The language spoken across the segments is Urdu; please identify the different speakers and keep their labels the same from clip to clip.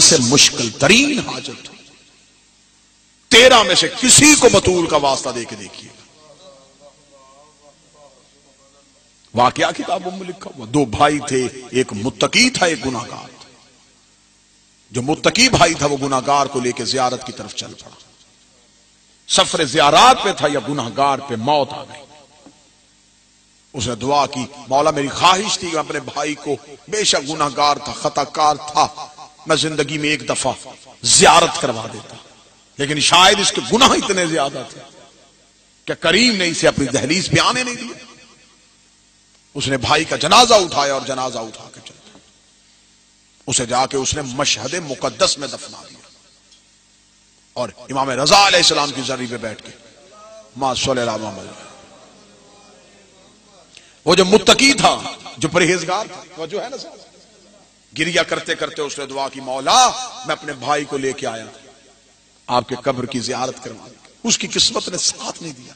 Speaker 1: سے مشکل ترین حاجت 13 میں سے کسی کو بطول کا واسطہ دے کے دیکھیے. واقعہ کتابوں میں لکھا ہوا. 2 بھائی تھے، ایک متقی تھا، ایک گناہگار تھا. جو متقی بھائی تھا وہ گناہگار کو لے کے زیارت کی طرف چل پڑا. سفر زیارات پہ تھا یا گناہگار پہ موت آ گئی. اس نے دعا کی، مولا میری خواہش تھی کہ اپنے بھائی کو، بے شک گناہگار تھا، خطا کار تھا، میں زندگی میں ایک دفعہ زیارت کروا دیتا، لیکن شاید اس کے گناہ اتنے زیادہ تھے کہ کریم نے اسے اپنی دہلیز پہ آنے نہیں دیا. اس نے بھائی کا جنازہ اٹھایا اور جنازہ اٹھا کے چلا. اسے جا کے اس نے مشہد مقدس میں دفنا دیا اور امام رضا علیہ السلام کی زری پہ بیٹھ کے ما صلی اللہ علیہ وسلم. وہ جو متقی تھا، جو پرہیزگار تھا، وہ جو ہے نا گریہ کرتے کرتے اس نے دعا کی، مولا میں اپنے بھائی کو لے کے آیا آپ کے قبر کی زیارت کروا. اس کی قسمت نے ساتھ نہیں دیا.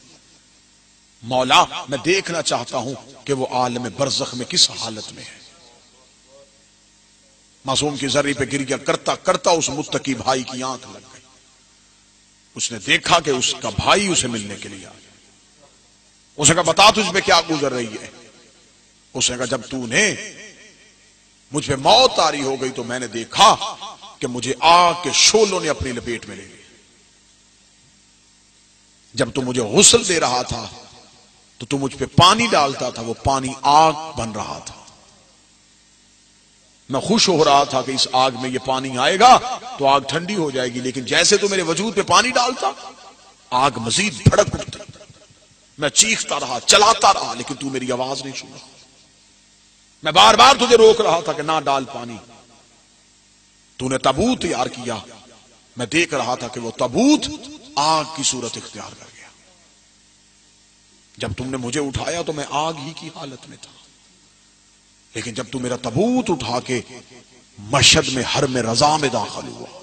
Speaker 1: مولا میں دیکھنا چاہتا ہوں کہ وہ عالم برزخ میں کس حالت میں ہے. معصوم کی زری پہ گریہ کرتا کرتا اس متقی بھائی کی آنکھ لگ گئی. اس نے دیکھا کہ اس کا بھائی اسے ملنے کے لیے آیا. اس نے کہا بتا تجھ پہ کیا گزر رہی ہے. اس نے کہا جب تو نے مجھ پہ موت طاری ہو گئی تو میں نے دیکھا کہ مجھے آگ کے شعلوں نے اپنی لپیٹ میں لے لی. جب تو مجھے غسل دے رہا تھا تو تو مجھ پہ پانی ڈالتا تھا، وہ پانی آگ بن رہا تھا. میں خوش ہو رہا تھا کہ اس آگ میں یہ پانی آئے گا تو آگ ٹھنڈی ہو جائے گی، لیکن جیسے تو میرے وجود پہ پانی ڈالتا آگ مزید بھڑک اٹھتی. میں چیختا رہا، چلاتا رہا، لیکن تو میری آواز نہیں سنا. میں بار بار تجھے روک رہا تھا کہ نہ ڈال پانی. تو نے تابوت تیار کیا، میں دیکھ رہا تھا کہ وہ تابوت آگ کی صورت اختیار کر گیا. جب تم نے مجھے اٹھایا تو میں آگ ہی کی حالت میں تھا، لیکن جب تم میرا تابوت اٹھا کے مشہد میں حرم رضا میں داخل ہوا،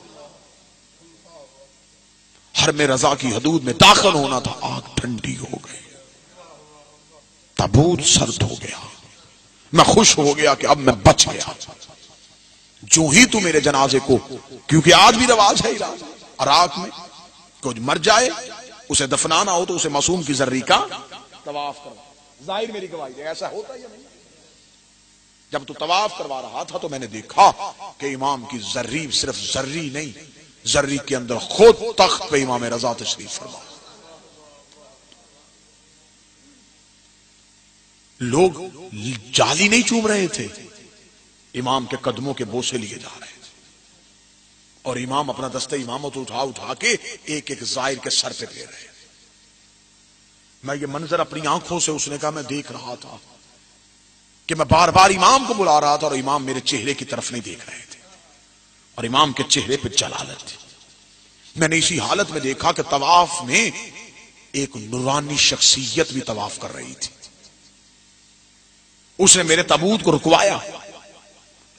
Speaker 1: حرم رضا کی حدود میں داخل ہونا تھا، آگ ٹھنڈی ہو گئی، تابوت سرد ہو گیا. میں خوش ہو گیا کہ اب میں بچ گیا. جو ہی تو میرے جنازے کو، کیونکہ آج بھی رواج ہے ایران عراق میں، کوئی مر جائے اسے دفنانا ہو تو اسے معصوم کی زری کا طواف کروا. ظاہر میری گواہی ہے ایسا ہوتا یا نہیں. جب تو طواف کروا رہا تھا تو میں نے دیکھا کہ امام کی زری صرف زری نہیں، زری کے اندر خود تخت پہ امام رضا تشریف فرما. لوگ جالی نہیں چوم رہے تھے، امام کے قدموں کے بوسے لیے جا رہے تھے، اور امام اپنا دستہ امامت اٹھا اٹھا کے ایک ایک زائر کے سر پہ دے رہے تھے. میں یہ منظر اپنی آنکھوں سے، اس نے کہا میں دیکھ رہا تھا کہ میں بار بار امام کو بلا رہا تھا اور امام میرے چہرے کی طرف نہیں دیکھ رہے تھے، اور امام کے چہرے پہ جلالت تھی. میں نے اسی حالت میں دیکھا کہ طواف میں ایک نورانی شخصیت بھی طواف کر رہی تھی. اس نے میرے تابوت کو رکوایا،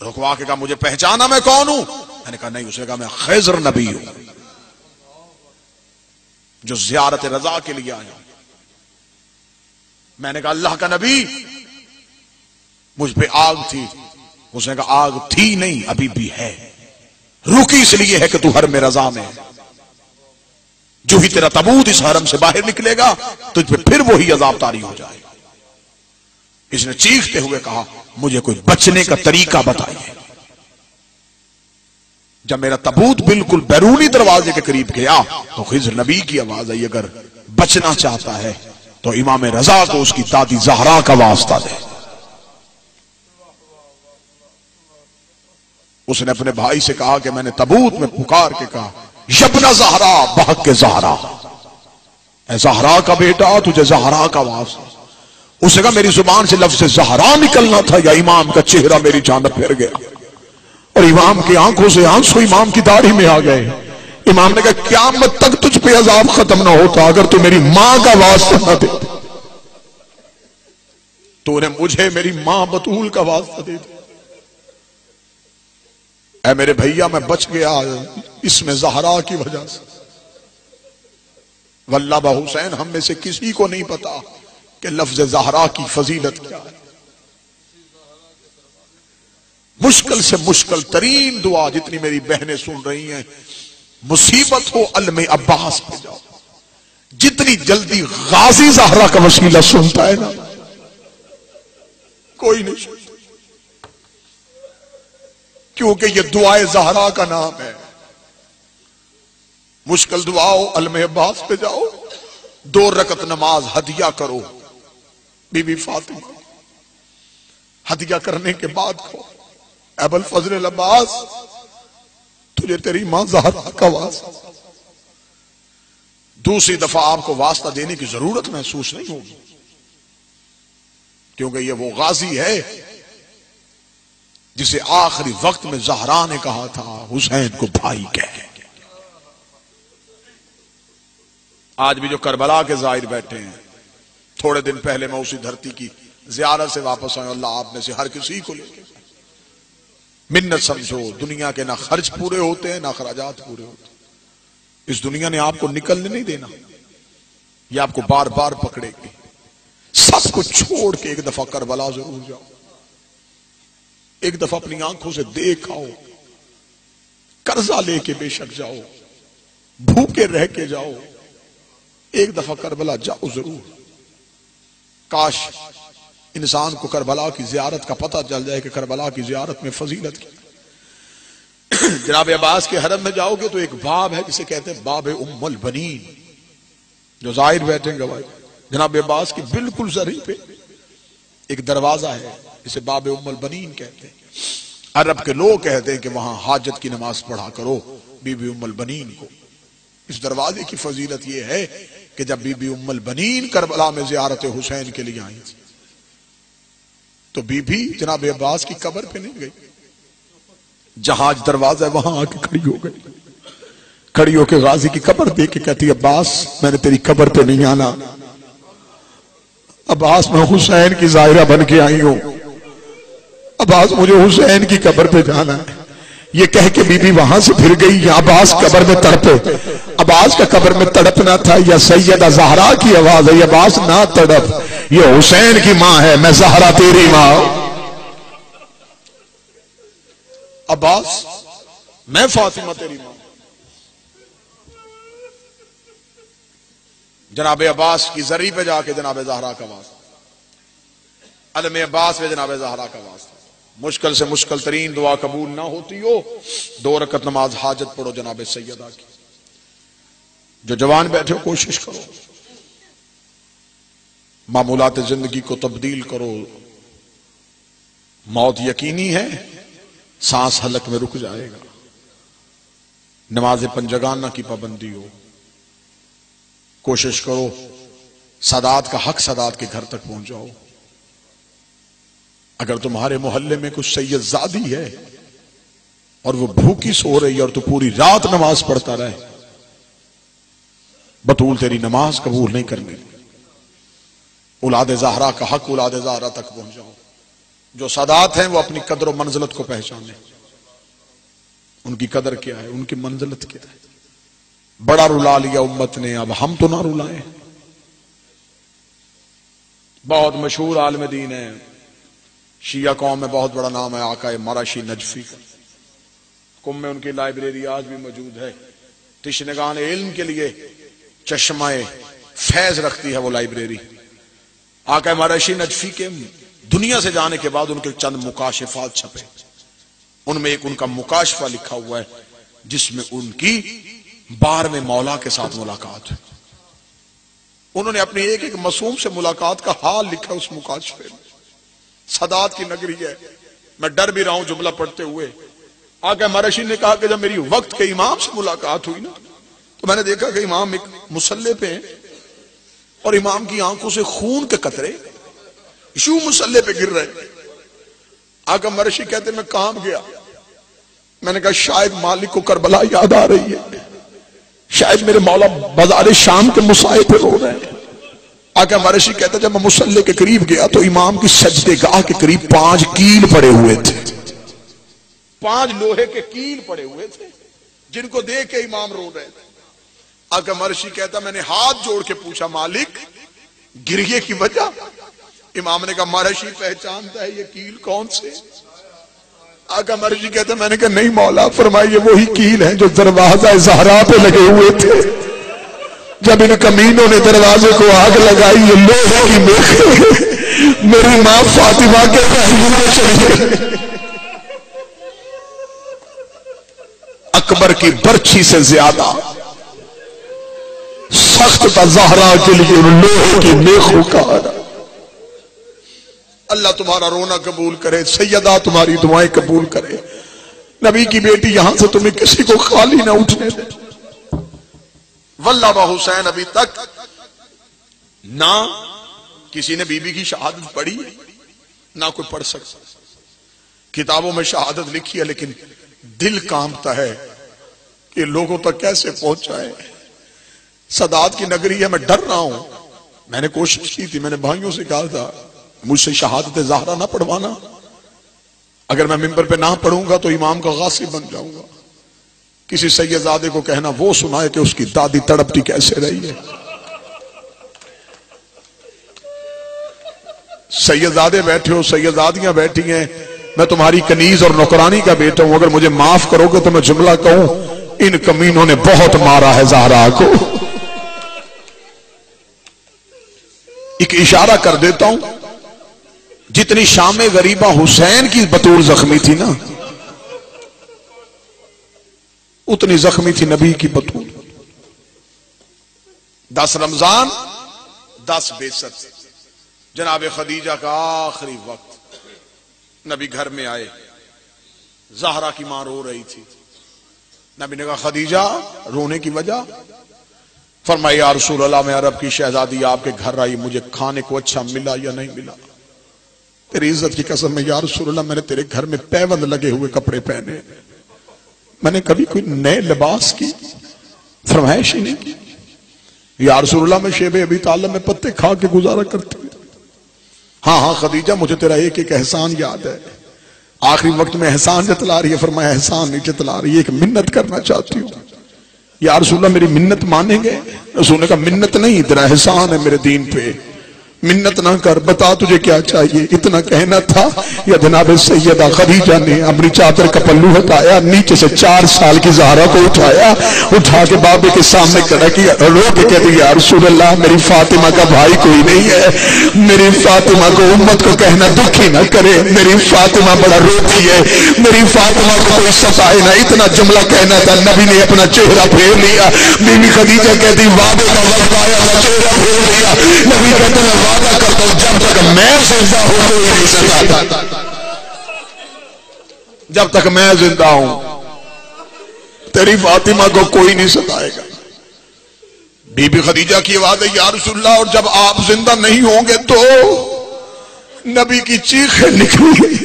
Speaker 1: رکوا کے کہا مجھے پہچانا میں کون ہوں؟ میں نے کہا نہیں. اس نے کہا میں خضر نبی ہوں جو زیارت رضا کے لیے آیا. میں نے کہا اللہ کا نبی، مجھ پہ آگ تھی. اس نے کہا آگ تھی نہیں، ابھی بھی ہے، رکی اس لیے ہے کہ تو حرم رضا میں. جو ہی تیرا تابوت اس حرم سے باہر نکلے گا تجھ پہ پھر وہی عذاب طاری ہو جائے گا. اس نے چیختے ہوئے کہا مجھے کوئی بچنے کا طریقہ بتائیے. جب میرا تابوت بالکل بیرونی دروازے کے قریب گیا تو خضر نبی کی آواز آئی اگر بچنا چاہتا ہے تو امام رضا کو اس کی دادی زہرا کا واسطہ دے. اس نے اپنے بھائی سے کہا کہ میں نے تابوت میں پکار کے کہا یبن زہرا، بہک کے زہرا، اے زہرا کا بیٹا تجھے زہرا کا واسطہ. اس نے کہا میری زبان سے لفظ زہرا نکلنا تھا یا امام کا چہرہ میری جانب پھر گیا، اور امام کی آنکھوں سے آنسو امام کی داڑھی میں آ گئے. امام نے کہا قیامت تک تجھ پہ عذاب ختم نہ ہوتا اگر تو میری ماں کا واسطہ نہ دے. تو نے مجھے میری ماں بطول کا واسطہ دے دیا. اے میرے بھیا میں بچ گیا اس میں زہرا کی وجہ سے. واللہ با حسین ہم میں سے کسی کو نہیں پتا کہ لفظ زہرا کی فضیلت کیا ہے. مشکل سے مشکل ترین دعا جتنی میری بہنیں سن رہی ہیں، مصیبت ہو علم عباس پہ جاؤ. جتنی جلدی غازی زہرا کا وسیلہ سنتا ہے نا، کوئی نہیں سنتا، کیونکہ یہ دعائے زہرا کا نام ہے. مشکل دعا ہو علم عباس پہ جاؤ، 2 رکعت نماز ہدیہ کرو بی بی فاطمہ. ہدیہ کرنے کے بعد کہو ابو الفضل العباس تجھے تیری ماں زہرا کا واسطہ. دوسری دفعہ آپ کو واسطہ دینے کی ضرورت محسوس نہیں ہوگی، کیونکہ یہ وہ غازی ہے جسے آخری وقت میں زہرا نے کہا تھا حسین کو بھائی کہے. آج بھی جو کربلا کے زائر بیٹھے ہیں، تھوڑے دن پہلے میں اسی دھرتی کی زیارت سے واپس آیا. اللہ آپ میں سے ہر کسی کو لے کے منت سمجھو. دنیا کے نہ خرچ پورے ہوتے ہیں نہ اخراجات پورے ہوتے ہیں. اس دنیا نے آپ کو نکلنے نہیں دینا، یہ آپ کو بار بار پکڑے گی. سب کچھ چھوڑ کے ایک دفعہ کربلا ضرور جاؤ، ایک دفعہ اپنی آنکھوں سے دیکھ آؤ. قرضہ لے کے بے شک جاؤ، بھوکے رہ کے جاؤ، ایک دفعہ کربلا جاؤ ضرور. کاش انسان کو کربلا کی زیارت کا پتہ چل جائے کہ کربلا کی زیارت میں فضیلت کی. جناب عباس کے حرم میں جاؤ گے تو ایک باب ہے جسے کہتے ہیں باب ام البنین. جو زائر بیٹھیں گے جناب عباس کی بالکل زری پہ ایک دروازہ ہے جسے باب ام البنین کہتے ہیں. عرب کے لوگ کہتے ہیں کہ وہاں حاجت کی نماز پڑھا کرو بی بی ام البنین کو. اس دروازے کی فضیلت یہ ہے کہ جب بی بی ام البنین کربلا میں زیارت حسین کے لیے آئی تھی تو بی بی جناب عباس کی قبر پہ نہیں گئی، جہاز دروازہ ہے وہاں آ کے کھڑی ہو گئی. کھڑی ہو کے غازی کی قبر دیکھ کے کہتی عباس میں نے تیری قبر پہ نہیں آنا، عباس میں حسین کی ظاہرہ بن کے آئی ہوں، عباس مجھے حسین کی قبر پہ جانا ہے. یہ کہہ کے بی بی وہاں سے پھر گئی. یا عباس قبر میں تڑپے، عباس کا قبر میں تڑپنا تھا یا سیدہ زہرا کی آواز ہے عباس نہ تڑپ، یہ حسین کی ماں ہے، میں زہرا تیری ماں. عباس میں فاطمہ تیری ماں. جناب عباس کی زری پہ جا کے جناب زہرا کا واسطہ، علم عباس پہ جناب زہرا کا واسطہ. مشکل سے مشکل ترین دعا قبول نہ ہوتی ہو 2 رکعت نماز حاجت پڑھو جناب سیدہ کی. جو جوان بیٹھے ہو کوشش کرو، معمولات زندگی کو تبدیل کرو. موت یقینی ہے، سانس حلق میں رک جائے گا. نماز پنجگانہ کی پابندی ہو، کوشش کرو سادات کا حق سادات کے گھر تک پہنچ جاؤ. اگر تمہارے محلے میں کچھ سید زادی ہے اور وہ بھوکی سو رہی ہے اور تو پوری رات نماز پڑھتا رہے، بطول تیری نماز قبول نہیں کرنے. اولاد زہرا کا حق اولاد زہرا تک پہنچ جاؤ. جو سادات ہیں وہ اپنی قدر و منزلت کو پہچانے، ان کی قدر کیا ہے، ان کی منزلت کیا ہے. بڑا رلا لیا امت نے، اب ہم تو نہ رلائیں. بہت مشہور عالم دین ہے، شیعہ قوم میں بہت بڑا نام ہے، آقا مراشی نجفی کا. قم میں ان کی لائبریری آج بھی موجود ہے. تشنگان علم کے لیے چشمہ فیض رکھتی ہے وہ لائبریری. آقا مراشی نجفی کے دنیا سے جانے کے بعد ان کے چند مکاشفات چھپے. ان میں ایک ان کا مکاشفہ لکھا ہوا ہے جس میں ان کی 12ویں مولا کے ساتھ ملاقات ہے. انہوں نے اپنی ایک ایک معصوم سے ملاقات کا حال لکھا اس مکاشفے میں. سادات کی نگری ہے، میں ڈر بھی رہا ہوں جملہ پڑھتے ہوئے. آقا مرشی نے کہا کہ جب میری وقت کے امام سے ملاقات ہوئی نا تو میں نے دیکھا کہ امام ایک مصلے پہ ہیں اور امام کی آنکھوں سے خون کے قطرے یوں مصلے پہ گر رہے. آقا مرشی کہتے میں کام گیا، میں نے کہا شاید مالک کو کربلا یاد آ رہی ہے، شاید میرے مولا بازار شام کے مسائے پہ رو رہے ہیں. آقا مرشی کہتا جب میں مصلے کے قریب گیا تو امام کی سجدے گاہ کے قریب 5 کیل پڑے ہوئے تھے. 5 لوہے کے کیل پڑے ہوئے تھے جن کو دیکھ کے امام رو رہے تھے. آقا مرشی کہتا میں نے ہاتھ جوڑ کے پوچھا مالک گریے کی وجہ؟ امام نے کہا مرشی پہچانتا ہے یہ کیل کون سے. آقا مرضی کہتے میں نے کہا نہیں مولا. فرمایا یہ وہی کیل ہیں جو دروازہ زہرا پہ لگے ہوئے تھے. جب ان کمینوں نے دروازے کو آگ لگائی یہ لوہے کی میخیں میری ماں فاطمہ کے پہلو میں چلی گئی. اکبر کی برچھی سے زیادہ سخت تھا زہرا کے لیے لوہے کی میخوں کا. اللہ تمہارا رونا قبول کرے, سیدہ تمہاری دعائیں قبول کرے. نبی کی بیٹی یہاں سے تمہیں کسی کو خالی نہ اٹھنے دے. واللہ با حسین ابھی تک نہ کسی نے بی بی کی شہادت پڑھی نہ کوئی پڑھ سکتا. کتابوں میں شہادت لکھی ہے لیکن دل کانپتا ہے کہ لوگوں تک کیسے پہنچائے. سادات کی نگری ہے, میں ڈر رہا ہوں. میں نے کوشش کی تھی, میں نے بھائیوں سے کہا تھا مجھ سے شہادت زہرا نہ پڑھوانا. اگر میں منبر پہ نہ پڑھوں گا تو امام کا غاصب بن جاؤں گا. کسی سیدزادے کو کہنا وہ سنائے کہ اس کی دادی تڑپتی کیسے رہی ہے. سیدزادے بیٹھے ہو, سیدزادیاں بیٹھی ہیں, میں تمہاری کنیز اور نوکرانی کا بیٹا ہوں. اگر مجھے معاف کرو گے تو میں جملہ کہوں ان کمینوں نے بہت مارا ہے زہرا کو. ایک اشارہ کر دیتا ہوں, جتنی شام غریبہ حسین کی بطور زخمی تھی نا اتنی زخمی تھی نبی کی بطور. 10 رمضان 10 بعثت. جناب خدیجہ کا آخری وقت, نبی گھر میں آئے, زہرا کی ماں رو رہی تھی. نبی نے کہا خدیجہ رونے کی وجہ؟ فرمایا یا رسول اللہ میں عرب کی شہزادی آپ کے گھر آئی, مجھے کھانے کو اچھا ملا یا نہیں ملا؟ تیری عزت کی قسم میں یا رسول اللہ میں نے تیرے گھر میں پیوند لگے ہوئے کپڑے پہنے, میں نے کبھی کوئی نئے لباس کی فرمائش ہی نہیں کی. یا رسول اللہ میں شیب ابی طالب میں پتے کھا کے گزارا کرتی ہوں. ہاں خدیجہ مجھے تیرا ایک ایک احسان یاد ہے. آخری وقت میں احسان جتلا رہی ہے. فرمایا احسان نہیں جتلا رہی ہے, ایک منت کرنا چاہتی ہوں. یا رسول اللہ میری منت مانیں گے؟ رسول نے کہا منت نہیں, تیرا احسان ہے میرے دین پہ, منت نہ کر, بتا تجھے کیا چاہیے. اتنا کہنا تھا یا جناب سیدہ خدیجہ نے اپنی چادر کا پلو ہٹایا, نیچے سے 4 سال کی زہرا کو اٹھایا, اٹھا کے بابے کے سامنے کھڑا کیا, رو کے کہتی یا رسول اللہ میری فاطمہ کا بھائی کوئی نہیں ہے, میری فاطمہ کو امت کو کہنا دکھی نہ کرے, میری فاطمہ بڑا روتی ہے, میری فاطمہ کو کوئی ستائے نہ. اتنا جملہ کہنا تھا, نبی نے اپنا چہرہ پھیر لیا. بی بی خدیجہ کہتی وعدے کا وقت آیا, میں چہرہ پھیر لیا. نبی کہتے ہیں وعدہ کرتا ہوں جب تک میں زندہ ہوں کوئی نہیں ستا, جب تک میں زندہ ہوں تیری فاطمہ کو کوئی نہیں ستائے گا. بی بی خدیجہ کی آواز ہے یا رسول اللہ, اور جب آپ زندہ نہیں ہوں گے تو نبی کی چیخیں نکلی.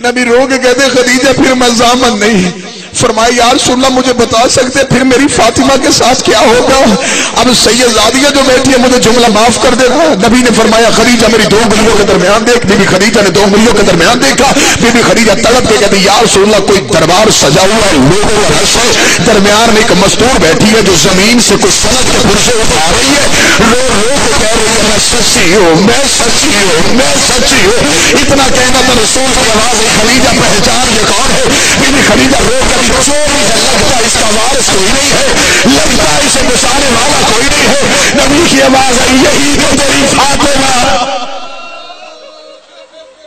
Speaker 1: نبی رو کے کہتے خدیجہ پھر میں ضامن نہیں. فرمایا یا رسول اللہ مجھے بتا سکتے پھر میری فاطمہ کے ساتھ کیا ہوگا؟ اب سیدزادیہ جو بیٹھی ہے مجھے جملہ معاف کر دینا. نبی نے فرمایا خدیجہ میری 2 انگلیوں کے درمیان دیکھ. بی بی خدیجہ نے 2 انگلیوں کے درمیان دیکھا. بی بی خدیجہ تڑپ کے کہتی یا رسول اللہ کوئی دربار سجا ہوا ہے, لوگوں کا رش ہے, درمیان میں ایک مستور بیٹھی ہے جو زمین سے کچھ سند کے پرزے اٹھا رہی ہے, رو رو کے کہہ رہی ہے میں سچی ہوں, میں سچی ہوں, میں سچی ہوں. اتنا کہنا تھا, رسول کی آواز ہے خدیجہ پہچان یہ کون ہے؟ بی بی خدیجہ رو کر چوری ہے, لگتا اس کا وارث کوئی نہیں ہے, لگتا اسے بچانے والا کوئی نہیں ہے. نبی کی آواز ہے یہی تو تیری فاطمہ,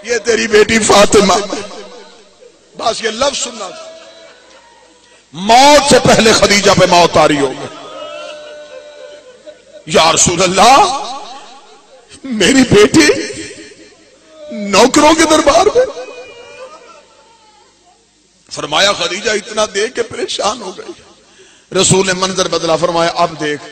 Speaker 1: یہ تیری بیٹی فاطمہ. بس یہ لفظ سننا, موت سے پہلے خدیجہ پہ موت آ رہی ہوگی. یا رسول اللہ میری بیٹی نوکروں کے دربار میں. فرمایا خدیجہ اتنا دیکھ کے پریشان ہو گئی. رسول نے منظر بدلا, فرمایا اب دیکھ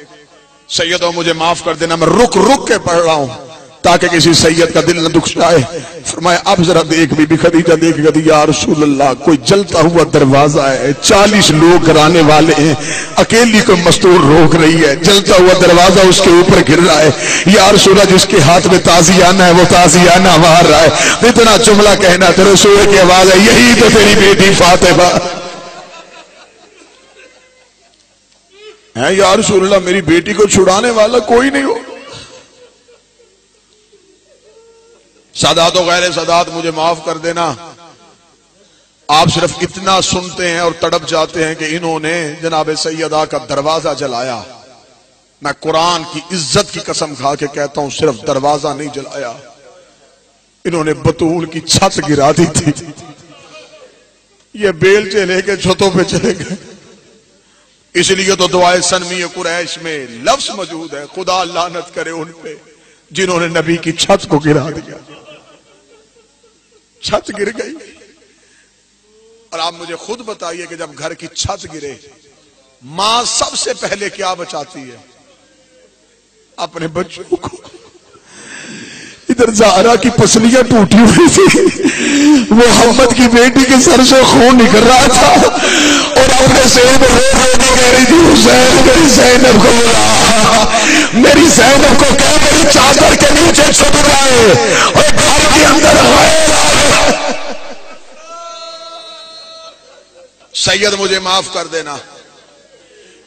Speaker 1: سیدوں مجھے معاف کر دینا, میں رک رک کے پڑھ رہا ہوں تاکہ کسی سید کا دل نہ دکھ جائے. فرمایا اب ذرا دیکھ. بی بی خدیجہ دیکھ گئی یا رسول اللہ کوئی جلتا ہوا دروازہ ہے, 40 لوگ گھرانے والے ہیں, اکیلی کوئی مستور روک رہی ہے, جلتا ہوا دروازہ اس کے اوپر گر رہا ہے. یا رسول اللہ جس کے ہاتھ میں تازیانہ ہے وہ تازیانہ مار رہا ہے. اتنا جملہ کہنا تھا, رسول کی آواز ہے یہی تو تیری بیٹی فاطمہ ہے. یا رسول اللہ میری بیٹی کو چھڑانے والا کوئی نہیں ہو. سادات و غیر سادات مجھے معاف کر دینا, آپ صرف اتنا سنتے ہیں اور تڑپ جاتے ہیں کہ انہوں نے جناب سیدہ کا دروازہ جلایا. میں قرآن کی عزت کی قسم کھا کے کہتا ہوں صرف دروازہ نہیں جلایا، انہوں نے بطول کی چھت گرا دی تھی. یہ بیلچے لے کے چھتوں پہ چلے گئے. اس لیے تو دعائے سنمی قریش میں لفظ موجود ہے، خدا لعنت کرے ان پہ جنہوں نے نبی کی چھت کو گرا دیا. چھت گر گئی. اور آپ مجھے خود بتائیے کہ جب گھر کی چھت گرے ماں سب سے پہلے کیا بچاتی ہے؟ اپنے بچوں کو. ادھر زہرا کی پسلیاں ٹوٹی ہوئی تھی، محمد کی بیٹی کے سر سے خون نکل رہا تھا اور اپنے سین رو رو کے کہہ رہی تھی حسین میری زینب کو بلا، میری زینب کو کہہ میری چادر کے نیچے چھپ جائے اور گھر کے اندر غیر آئے. سید مجھے معاف کر دینا،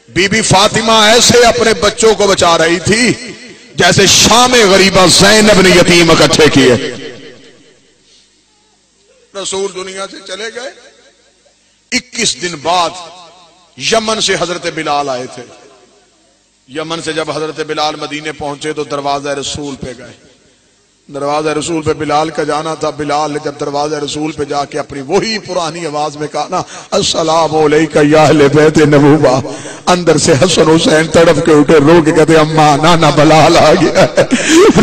Speaker 1: بی بی فاطمہ ایسے اپنے بچوں کو بچا رہی تھی جیسے شام غریبہ زینب نے یتیم اکٹھے کیے. رسول دنیا سے چلے گئے. 21 دن بعد یمن سے حضرت بلال آئے تھے. یمن سے جب حضرت بلال مدینے پہنچے تو دروازہ رسول پہ گئے. دروازہ رسول پہ بلال کا جانا تھا. بلال نے جب دروازہ رسول پہ جا کے اپنی وہی پرانی آواز میں کہا نا السلام علیکہ یا اہل بیت نبوہ، اندر سے حسن حسین تڑپ کے اٹھے رو کے کہتے اماں نانا بلال آ گیا.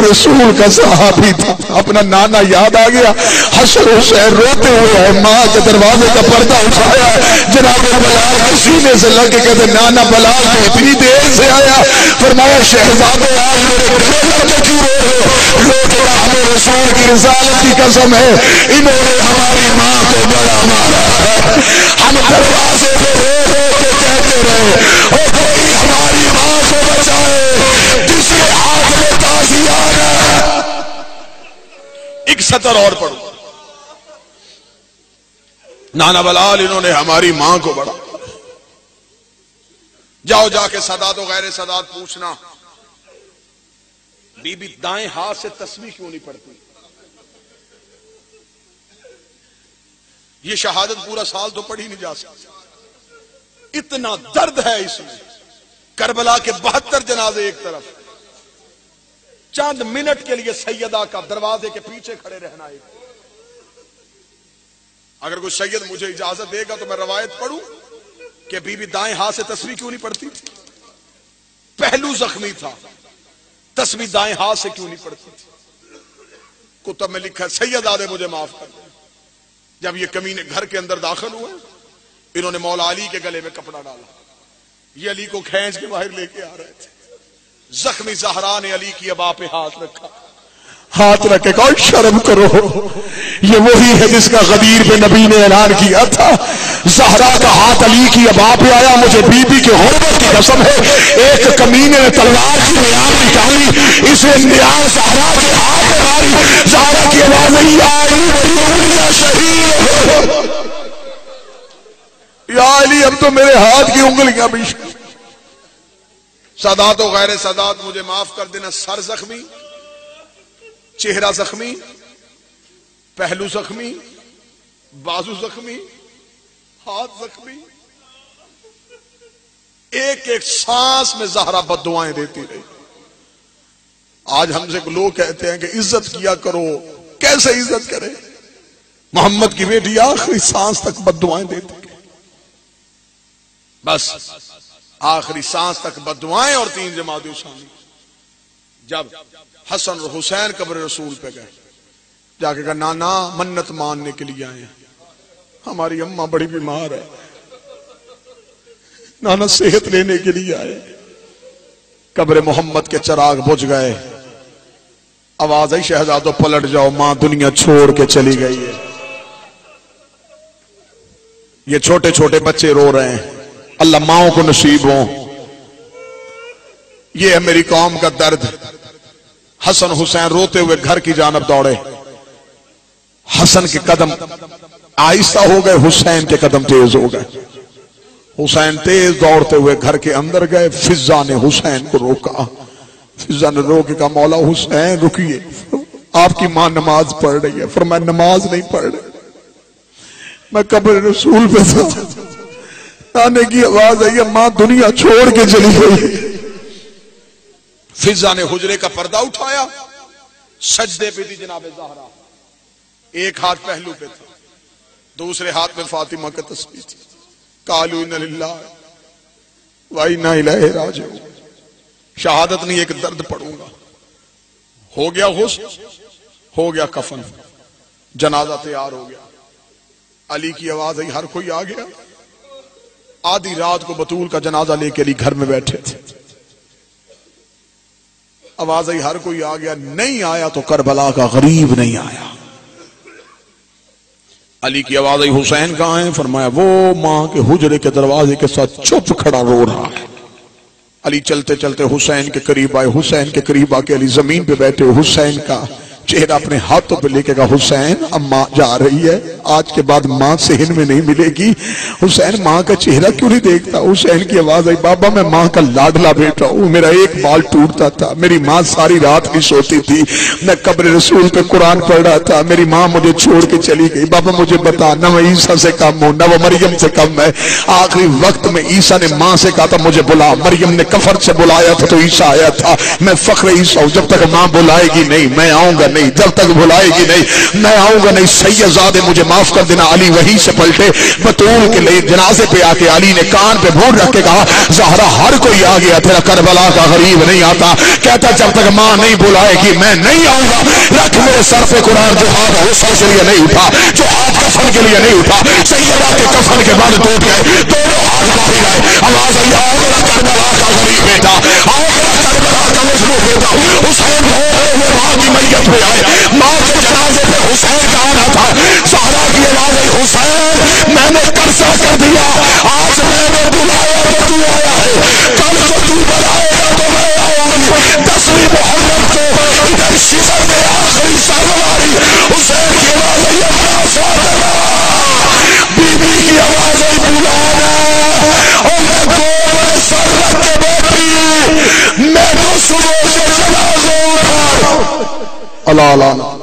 Speaker 1: رسول کا صحابی تھا، اپنا نانا یاد آ گیا. حسن حسین روتے ہوئے ماں کے دروازے کا پردہ اٹھایا، جناب بلال کے سینے سے لگ کے کہتے نانا بلال تو اتنی دیر سے آیا. فرمایا شہزادے آج میرے گھر لگے کیوں رو کے ہمیں رسول کی رسالت کی قسم ہے انہوں نے ہماری ماں کو بڑا مارا ہے. ہم دروازے پہ رو رو کے کہتے رہے اور کوئی ہماری ماں کو بچائے جس کے ہاتھ میں تازیان ہے. ایک سطر اور پڑھو. نانا بلال انہوں نے ہماری ماں کو بڑا. جاؤ جا کے سادات و غیر سادات پوچھنا بی بی دائیں ہاتھ سے تسبیح کیوں نہیں پڑھتی؟ یہ شہادت پورا سال تو پڑھی نہیں جا سکتی. اتنا درد ہے اس میں. کربلا کے 72 جنازے ایک طرف، چند منٹ کے لیے سیدہ کا دروازے کے پیچھے کھڑے رہنا. اگر کوئی سید مجھے اجازت دے گا تو میں روایت پڑھوں کہ بی بی دائیں ہاتھ سے تسبیح کیوں نہیں پڑھتی تھی؟ پہلو زخمی تھا، تسبیح دائیں ہاتھ سے کیوں نہیں پڑتی تھی؟ کتب میں لکھا ہے سید آدھے مجھے معاف کر دیں. جب یہ کمینے گھر کے اندر داخل ہوئے انہوں نے مولا علی کے گلے میں کپڑا ڈالا. یہ علی کو کھینچ کے باہر لے کے آ رہے تھے. زخمی زہرا نے علی کی ابا پہ ہاتھ رکھا. ہاتھ رکھے کہا شرم کرو، یہ وہی ہے جس کا غدیر پہ نبی نے اعلان کیا تھا. زہرا کا ہاتھ علی کی ابا پہ آیا. مجھے بی بی کے غربت کی قسم ہے ایک کمینے نے تلوار کی نیام نکالی، اسے نیام زہرا کے ہاتھ میں ماری. زہرا کی آواز نہیں آئی یا شہید یا علی اب تو میرے ہاتھ کی انگلیاں بھی. سادات و غیر سادات مجھے معاف کر دینا. سر زخمی، چہرہ زخمی، پہلو زخمی، بازو زخمی، ہاتھ زخمی. ایک ایک سانس میں زہرا بد دعائیں دیتی رہی. آج ہم سے لوگ کہتے ہیں کہ عزت کیا کرو. کیسے عزت کرے؟ محمد کی بیٹی آخری سانس تک بد دعائیں دیتی رہی. بس آخری سانس تک بد دعائیں اور 3 جماعتیں شامل. جب حسن اور حسین قبر رسول پہ گئے جا کے کہا نانا منت ماننے کے لیے آئے ہیں، ہماری اماں بڑی بیمار ہے، نانا صحت لینے کے لیے آئے. قبر محمد کے چراغ بجھ گئے. آواز آئی شہزادو پلٹ جاؤ، ماں دنیا چھوڑ کے چلی گئی ہے. یہ چھوٹے چھوٹے بچے رو رہے ہیں. اللہ ماؤں کو نصیب ہوں. یہ ہے میری قوم کا درد. حسن حسین روتے ہوئے گھر کی جانب دوڑے. حسن کے قدم آہستہ ہو گئے، حسین کے قدم تیز ہو گئے. حسین تیز دوڑتے ہوئے گھر کے اندر گئے. فضا نے حسین کو روکا. فضا نے رو کے کہا مولا حسین رکیے، آپ کی ماں نماز پڑھ رہی ہے. فرمایا نماز نہیں پڑھ رہی. میں قبر رسول پہ تھا، آنے کی آواز آئی، ماں دنیا چھوڑ کے چلی گئی۔ فضا نے حجرے کا پردہ اٹھایا، سجدے پہ تھی جناب زہرا، ایک ہاتھ پہلو پہ تھا، دوسرے ہاتھ میں فاطمہ کا تسبیح تھی۔ قالوا انا للہ و انا الیہ راجعون، شہادت نہیں ایک درد پڑوں گا۔ ہو گیا غسل، ہو گیا کفن، جنازہ تیار ہو گیا۔ علی کی آواز آئی، ہر کوئی آ گیا۔ آدھی رات کو بطول کا جنازہ لے کے علی گھر میں بیٹھے تھے، آواز آئی ہر کوئی آ گیا، نہیں آیا تو کربلا کا غریب نہیں آیا۔ علی کی آواز آئی، حسین کہاں ہیں؟ فرمایا وہ ماں کے حجرے کے دروازے کے ساتھ چپ کھڑا رو رہا ہے۔ علی چلتے چلتے حسین کے قریب آئے، حسین کے قریب آ کے علی زمین پہ بیٹھے، حسین کا چہرہ اپنے ہاتھوں پہ لے کے کہا، حسین اب ماں جا رہی ہے، آج کے بعد ماں صحن میں نہیں ملے گی۔ حسین ماں کا چہرہ کیوں نہیں دیکھتا؟ حسین کی آواز آئی، بابا میں ماں کا لاڈلا بیٹا ہوں، میرا ایک بال ٹوٹتا تھا، میری ماں ساری رات نہیں سوتی تھی، میں قبر رسول پہ قرآن پڑھ رہا تھا، میری ماں مجھے چھوڑ کے چلی گئی۔ بابا مجھے بتا، نہ میں عیسیٰ سے کم ہوں نہ وہ مریم سے کم ہے۔ آخری وقت میں عیسیٰ نے ماں سے کہا تھا مجھے بلا، مریم نے کفر سے بلایا تھا تو عیسیٰ آیا تھا۔ میں فخر عیسیٰ ہوں، جب تک ماں بلائے گی نہیں میں آؤں گا نہیں، جب تک بلائے گی نہیں میں آؤں گا نہیں۔ سیدزادے مجھے معاف کر دینا۔ علی وہیں سے پلٹے، بطول کے لئے جنازے پہ آ کے علی نے کان پہ بھون رکھ کے کہا، زہرا ہر کوئی آ گیا، تیرا کربلا کا غریب نہیں آتا۔ کہتا جب تک ماں نہیں بلائے گی میں نہیں آؤں گا۔ رکھ میرے سر پہ قرآن، جو ہاتھ حسن کے لیے نہیں اٹھا، جو ہاتھ کفن کے لیے نہیں اٹھا، سیدہ کے کفن کے بعد ٹوٹ گئے، دونوں ہاتھ باہر آئے۔ آواز آئی، آؤ میرا کربلا کا غریب بیٹا، آؤ میرا کربلا کا مظلوم بیٹا۔ حسین وہ ماں کی میت پہ آئے، ماں کے جنازے پہ حسین کا آنا تھا۔ زہرا کی آواز آئی، حسین میں نے قرضہ کر دیا، آج میں نے بلایا تو تو آیا ہے، کل کو تو بلائے گا تو میں آؤں گی۔ 10ویں محرم کو ادھر شکر میں آخری سالواری، حسین کی آواز آئی، اپنا فاطمہ، بی بی کی آواز آئی، بلانا، اور میں گول سر رکھ کے بیٹھی، میں تو صبح سے جنازہ اٹھا۔ اللہ اللہ